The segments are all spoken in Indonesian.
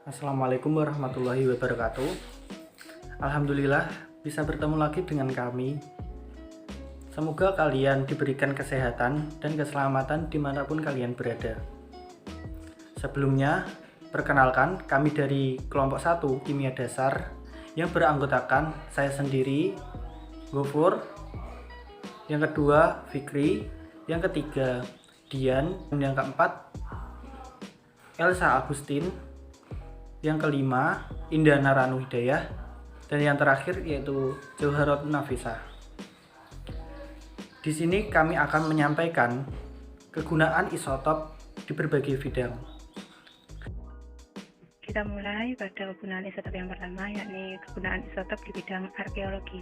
Assalamualaikum warahmatullahi wabarakatuh. Alhamdulillah bisa bertemu lagi dengan kami. Semoga kalian diberikan kesehatan dan keselamatan dimanapun kalian berada. Sebelumnya, perkenalkan kami dari kelompok 1 Kimia Dasar yang beranggotakan saya sendiri, Gofur, yang kedua Fikri, yang ketiga Dian, yang keempat Elsa Agustin, yang kelima Indana Ranu Hidayah, dan yang terakhir yaitu Jauharat Nafisah. Di sini kami akan menyampaikan kegunaan isotop di berbagai bidang. Kita mulai pada kegunaan isotop yang pertama, yakni kegunaan isotop di bidang arkeologi.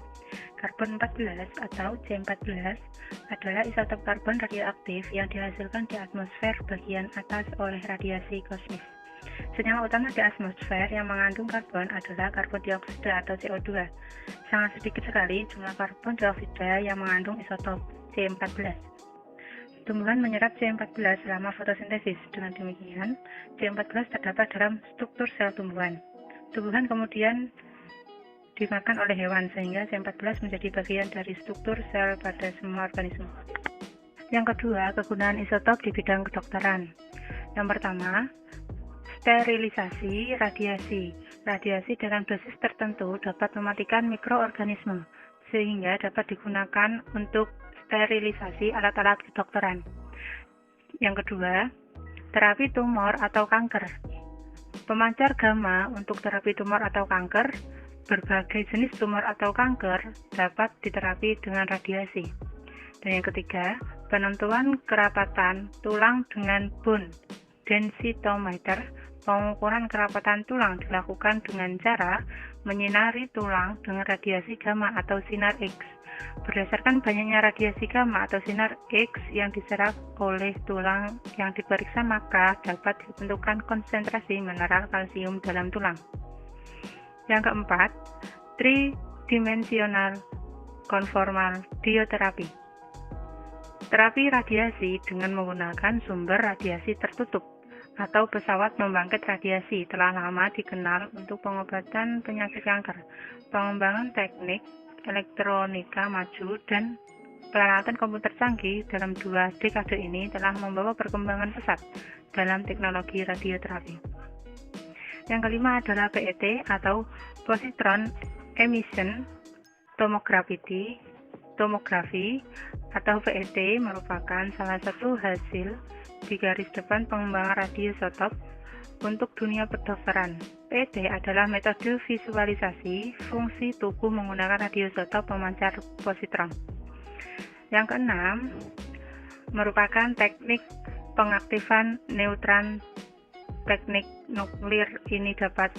Karbon 14 atau C14 adalah isotop karbon radioaktif yang dihasilkan di atmosfer bagian atas oleh radiasi kosmis. Senyawa utama di atmosfer yang mengandung karbon adalah karbon dioksida atau CO2. Sangat sedikit sekali jumlah karbon dioksida yang mengandung isotop C14. Tumbuhan menyerap C14 selama fotosintesis. Dengan demikian, C14 terdapat dalam struktur sel tumbuhan. Tumbuhan kemudian dimakan oleh hewan, sehingga C14 menjadi bagian dari struktur sel pada semua organisme. Yang kedua, kegunaan isotop di bidang kedokteran. Yang pertama, sterilisasi radiasi. Radiasi dengan dosis tertentu dapat mematikan mikroorganisme, sehingga dapat digunakan untuk sterilisasi alat-alat kedokteran. Yang kedua, terapi tumor atau kanker. Pemancar gamma untuk terapi tumor atau kanker. Berbagai jenis tumor atau kanker dapat diterapi dengan radiasi. Dan yang ketiga, penentuan kerapatan tulang dengan bone densitometer. Pengukuran kerapatan tulang dilakukan dengan cara menyinari tulang dengan radiasi gamma atau sinar X. Berdasarkan banyaknya radiasi gamma atau sinar X yang diserap oleh tulang yang diperiksa, maka dapat ditentukan konsentrasi mineral kalsium dalam tulang. Yang keempat, tridimensional konformal dioterapi. Terapi radiasi dengan menggunakan sumber radiasi tertutup atau pesawat membangkit radiasi telah lama dikenal untuk pengobatan penyakit kanker. Pengembangan teknik elektronika maju dan peralatan komputer canggih dalam 2 dekade ini telah membawa perkembangan pesat dalam teknologi radioterapi. Yang kelima adalah PET atau positron emission tomografi atau PET merupakan salah satu hasil di garis depan pengembangan radioisotop untuk dunia kedokteran. PET adalah metode visualisasi fungsi tubuh menggunakan radioisotop pemancar positron. Yang keenam merupakan teknik pengaktifan neutron. Teknik nuklir ini dapat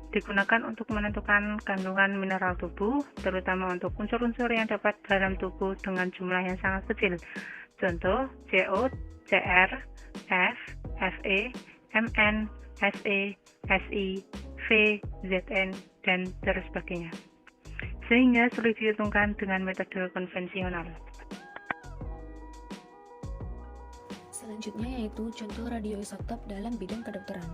digunakan untuk menentukan kandungan mineral tubuh, terutama untuk unsur-unsur yang dapat dalam tubuh dengan jumlah yang sangat kecil. Contoh, CO, Cr, F, Fe, Mn, Se, Si, V, Zn, dan sebagainya. Sehingga sulit dihitungkan dengan metode konvensional. Selanjutnya yaitu contoh radioisotop dalam bidang kedokteran.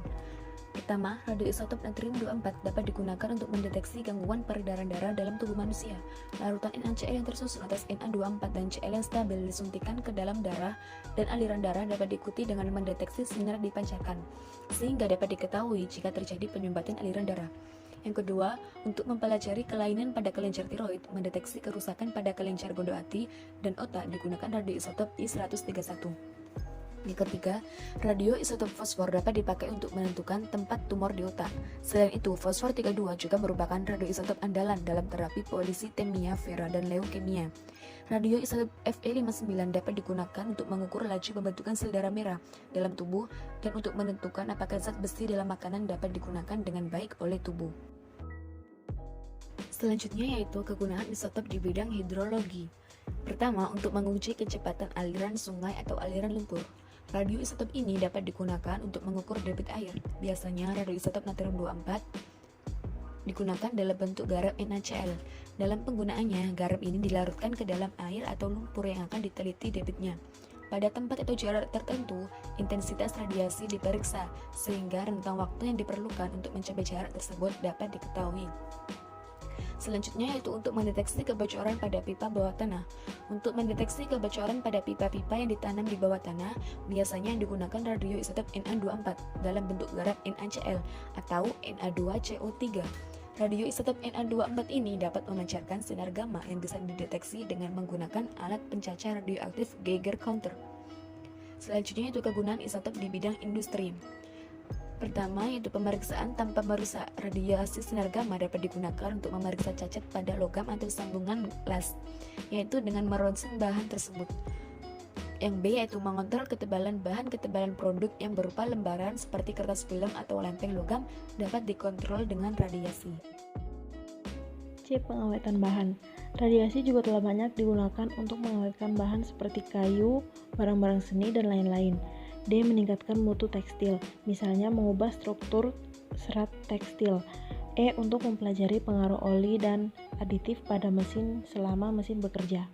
Pertama, radioisotop natrium 24 dapat digunakan untuk mendeteksi gangguan peredaran darah dalam tubuh manusia. Larutan NaCl yang tersusun atas Na24 dan Cl yang stabil disuntikan ke dalam darah dan aliran darah dapat diikuti dengan mendeteksi sinar dipancarkan, sehingga dapat diketahui jika terjadi penyumbatan aliran darah. Yang kedua, untuk mempelajari kelainan pada kelenjar tiroid, mendeteksi kerusakan pada kelenjar gondok hati dan otak digunakan radioisotop I-131. Yang ketiga, radioisotop fosfor dapat dipakai untuk menentukan tempat tumor di otak. Selain itu, fosfor 32 juga merupakan radioisotop andalan dalam terapi polisitemia vera dan leukemia. Radioisotop Fe59 dapat digunakan untuk mengukur laju pembentukan sel darah merah dalam tubuh dan untuk menentukan apakah zat besi dalam makanan dapat digunakan dengan baik oleh tubuh. Selanjutnya yaitu kegunaan isotop di bidang hidrologi. Pertama, untuk menguji kecepatan aliran sungai atau aliran lumpur. Radioisotop ini dapat digunakan untuk mengukur debit air. Biasanya radioisotop natrium 24 digunakan dalam bentuk garam NaCl. Dalam penggunaannya, garam ini dilarutkan ke dalam air atau lumpur yang akan diteliti debitnya. Pada tempat atau jarak tertentu, intensitas radiasi diperiksa, sehingga rentang waktu yang diperlukan untuk mencapai jarak tersebut dapat diketahui. Selanjutnya yaitu untuk mendeteksi kebocoran pada pipa bawah tanah. Untuk mendeteksi kebocoran pada pipa-pipa yang ditanam di bawah tanah, biasanya yang digunakan radioisotop Na24 dalam bentuk garam NaCl atau Na2CO3. Radioisotop Na24 ini dapat memancarkan sinar gamma yang bisa dideteksi dengan menggunakan alat pencacar radioaktif Geiger counter. Selanjutnya yaitu kegunaan isotop di bidang industri. Pertama yaitu pemeriksaan tanpa merusak. Radiasi sinar gamma dapat digunakan untuk memeriksa cacat pada logam atau sambungan las, yaitu dengan meronsen bahan tersebut. Yang B yaitu mengontrol ketebalan bahan. Ketebalan produk yang berupa lembaran seperti kertas film atau lempeng logam dapat dikontrol dengan radiasi. C. Pengawetan bahan. Radiasi juga telah banyak digunakan untuk mengawetkan bahan seperti kayu, barang-barang seni, dan lain-lain. D. Meningkatkan mutu tekstil, misalnya mengubah struktur serat tekstil. E. Untuk mempelajari pengaruh oli dan aditif pada mesin selama mesin bekerja.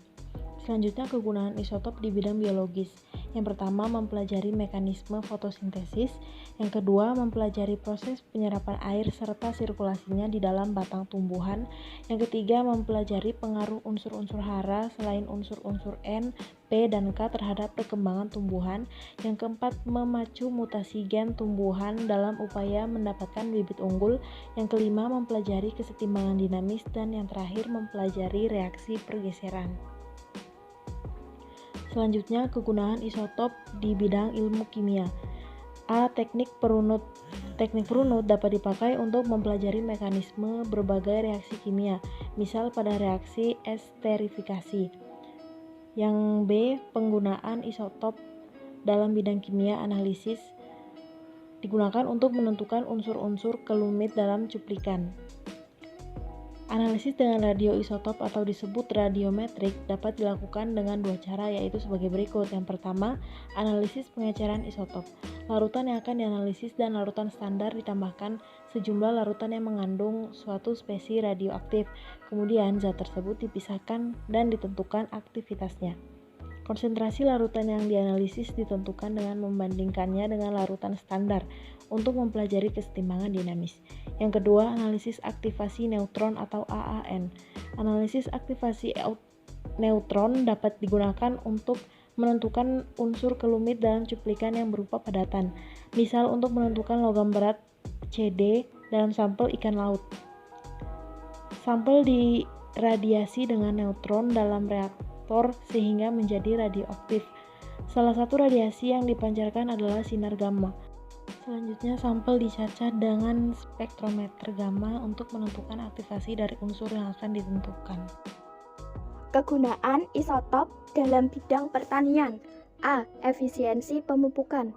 Selanjutnya kegunaan isotop di bidang biologis. Yang pertama mempelajari mekanisme fotosintesis, yang kedua mempelajari proses penyerapan air serta sirkulasinya di dalam batang tumbuhan, yang ketiga mempelajari pengaruh unsur-unsur hara selain unsur-unsur N, P, dan K terhadap perkembangan tumbuhan, yang keempat memacu mutasi gen tumbuhan dalam upaya mendapatkan bibit unggul, yang kelima mempelajari kesetimbangan dinamis, dan yang terakhir mempelajari reaksi pergeseran. Selanjutnya, kegunaan isotop di bidang ilmu kimia. A. Teknik perunut. Teknik perunut dapat dipakai untuk mempelajari mekanisme berbagai reaksi kimia, misal pada reaksi esterifikasi. Yang B. Penggunaan isotop dalam bidang kimia analisis digunakan untuk menentukan unsur-unsur kelumit dalam cuplikan. Analisis dengan radioisotop atau disebut radiometrik dapat dilakukan dengan dua cara, yaitu sebagai berikut. Yang pertama, analisis pengeceran isotop. Larutan yang akan dianalisis dan larutan standar ditambahkan sejumlah larutan yang mengandung suatu spesies radioaktif. Kemudian zat tersebut dipisahkan dan ditentukan aktivitasnya. Konsentrasi larutan yang dianalisis ditentukan dengan membandingkannya dengan larutan standar untuk mempelajari kesetimbangan dinamis. Yang kedua, analisis aktivasi neutron atau AAN. Analisis aktivasi neutron dapat digunakan untuk menentukan unsur kelumit dalam cuplikan yang berupa padatan, misal untuk menentukan logam berat CD dalam sampel ikan laut. Sampel diradiasi dengan neutron dalam reaktor sehingga menjadi radioaktif. Salah satu radiasi yang dipancarkan adalah sinar gamma. Selanjutnya, sampel dicacat dengan spektrometer gamma untuk menentukan aktivasi dari unsur yang akan ditentukan. Kegunaan isotop dalam bidang pertanian. A. Efisiensi pemupukan.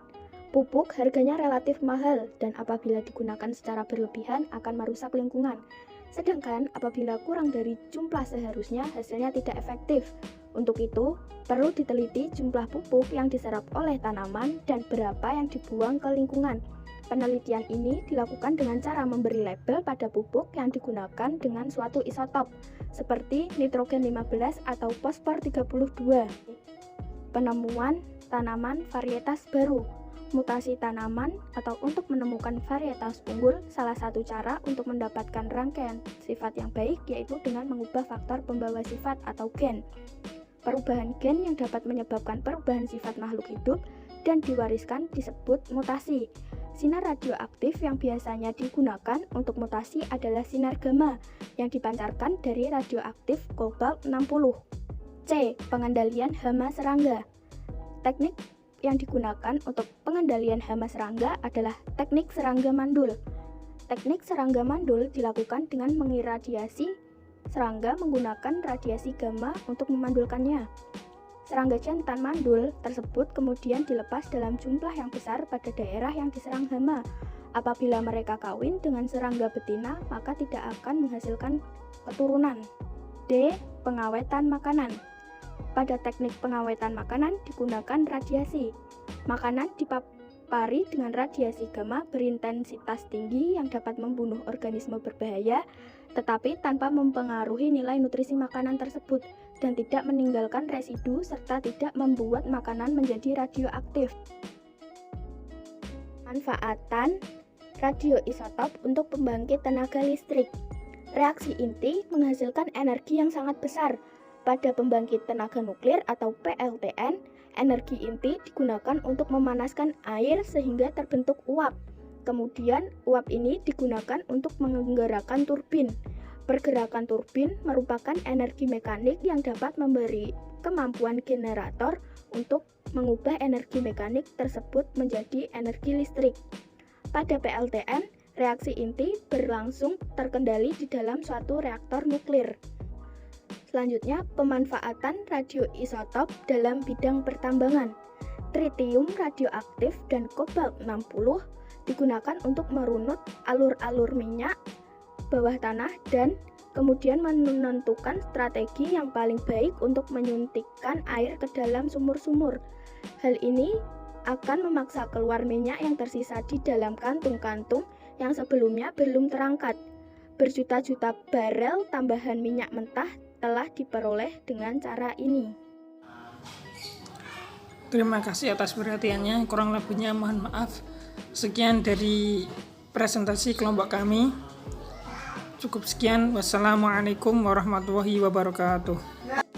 Pupuk harganya relatif mahal dan apabila digunakan secara berlebihan akan merusak lingkungan. Sedangkan apabila kurang dari jumlah seharusnya, hasilnya tidak efektif. Untuk itu, perlu diteliti jumlah pupuk yang diserap oleh tanaman dan berapa yang dibuang ke lingkungan. Penelitian ini dilakukan dengan cara memberi label pada pupuk yang digunakan dengan suatu isotop, seperti nitrogen 15 atau fosfor 32. Penemuan tanaman varietas baru. Mutasi tanaman atau untuk menemukan varietas unggul, salah satu cara untuk mendapatkan rangkaian sifat yang baik yaitu dengan mengubah faktor pembawa sifat atau gen. Perubahan gen yang dapat menyebabkan perubahan sifat makhluk hidup dan diwariskan disebut mutasi. Sinar radioaktif yang biasanya digunakan untuk mutasi adalah sinar gamma yang dipancarkan dari radioaktif kobalt 60. C. Pengendalian hama serangga. Teknik yang digunakan untuk pengendalian hama serangga adalah teknik serangga mandul. Teknik serangga mandul dilakukan dengan mengiradiasi serangga menggunakan radiasi gamma untuk memandulkannya. Serangga jantan mandul tersebut kemudian dilepas dalam jumlah yang besar pada daerah yang diserang hama. Apabila mereka kawin dengan serangga betina, maka tidak akan menghasilkan keturunan. D. Pengawetan makanan. Pada teknik pengawetan makanan digunakan radiasi. Makanan dipapari dengan radiasi gamma berintensitas tinggi yang dapat membunuh organisme berbahaya, tetapi tanpa mempengaruhi nilai nutrisi makanan tersebut. dan tidak meninggalkan residu serta tidak membuat makanan menjadi radioaktif. Manfaatan radioisotop untuk pembangkit tenaga listrik. Reaksi inti menghasilkan energi yang sangat besar. Pada pembangkit tenaga nuklir atau PLTN, energi inti digunakan untuk memanaskan air sehingga terbentuk uap. Kemudian, uap ini digunakan untuk menggerakkan turbin. Pergerakan turbin merupakan energi mekanik yang dapat memberi kemampuan generator untuk mengubah energi mekanik tersebut menjadi energi listrik. Pada PLTN, reaksi inti berlangsung terkendali di dalam suatu reaktor nuklir. Selanjutnya, pemanfaatan radioisotop dalam bidang pertambangan. Tritium radioaktif dan kobalt 60 digunakan untuk merunut alur-alur minyak bawah tanah dan kemudian menentukan strategi yang paling baik untuk menyuntikkan air ke dalam sumur-sumur. Hal ini akan memaksa keluar minyak yang tersisa di dalam kantung-kantung yang sebelumnya belum terangkat. Berjuta-juta barel tambahan minyak mentah telah diperoleh dengan cara ini. Terima kasih atas perhatiannya, kurang lebihnya mohon maaf. Sekian dari presentasi kelompok kami. Cukup sekian, wassalamualaikum warahmatullahi wabarakatuh.